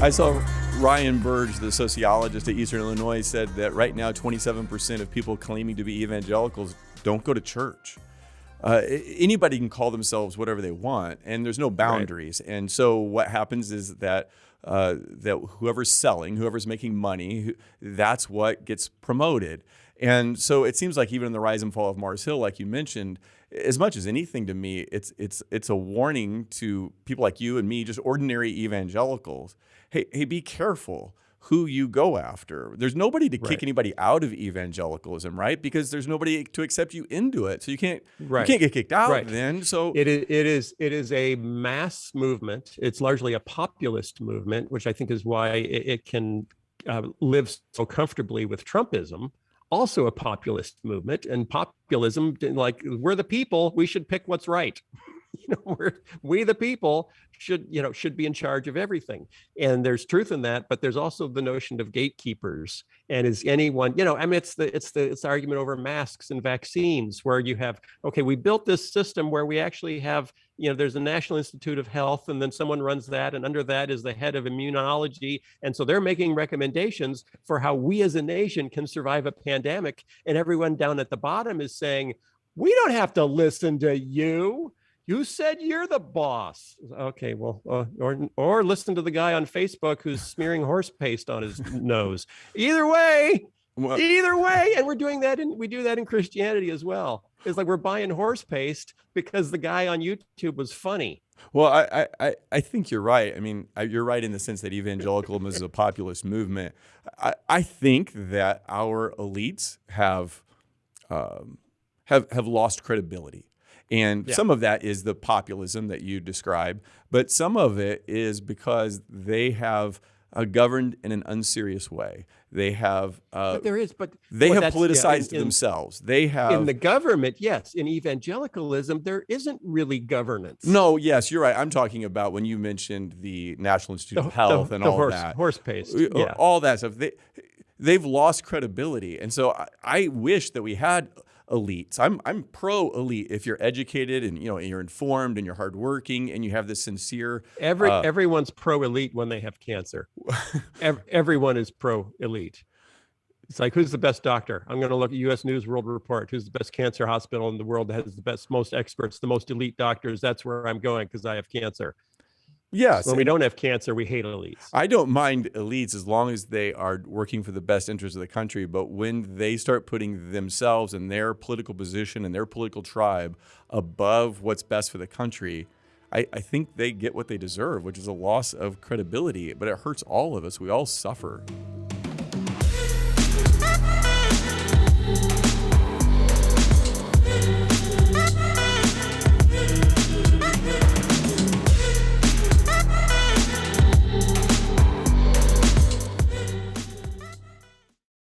I saw Ryan Burge, the sociologist at Eastern Illinois, said that right now 27% of people claiming to be evangelicals don't go to church. Anybody can call themselves whatever they want, and there's no boundaries. Right. And so what happens is that whoever's selling, whoever's making money, that's what gets promoted. And so it seems like even in the rise and fall of Mars Hill, like you mentioned, as much as anything to me, it's a warning to people like you and me, just ordinary evangelicals. Hey, be careful who you go after. There's nobody to kick anybody out of evangelicalism, right? Because there's nobody to accept you into it. So you can't get kicked out then. So it is a mass movement. It's largely a populist movement, which I think is why it can live so comfortably with Trumpism. Also a populist movement, and populism, like, we're the people, we should pick what's right. We the people should be in charge of everything. And there's truth in that, but there's also the notion of gatekeepers. And is anyone, it's the argument over masks and vaccines, where you have, we built this system where we actually have, there's a National Institute of Health, and then someone runs that, and under that is the head of immunology. And so they're making recommendations for how we as a nation can survive a pandemic. And everyone down at the bottom is saying, we don't have to listen to you. You said you're the boss. Okay, well, or listen to the guy on Facebook who's smearing horse paste on his nose. Either way, and we do that in Christianity as well. It's like we're buying horse paste because the guy on YouTube was funny. Well, I think you're right. I mean, you're right in the sense that evangelicalism is a populist movement. I think that our elites have lost credibility. And some of that is the populism that you describe, but some of it is because they have governed in an unserious way. They have politicized themselves. They have in the government, yes. In evangelicalism, there isn't really governance. No, yes, you're right. I'm talking about when you mentioned the National Institute of Health and all that horse paste, all that stuff. They've lost credibility, and so I wish that we had elites. I'm pro elite if you're educated and you're informed and you're hardworking and you have this sincere. Everyone's pro elite when they have cancer. Everyone is pro elite. It's like, who's the best doctor? I'm going to look at U.S. News World Report. Who's the best cancer hospital in the world that has the best, most experts, the most elite doctors? That's where I'm going because I have cancer. Yes. When we don't have cancer, we hate elites. I don't mind elites as long as they are working for the best interest of the country. But when they start putting themselves and their political position and their political tribe above what's best for the country, I think they get what they deserve, which is a loss of credibility. But it hurts all of us. We all suffer.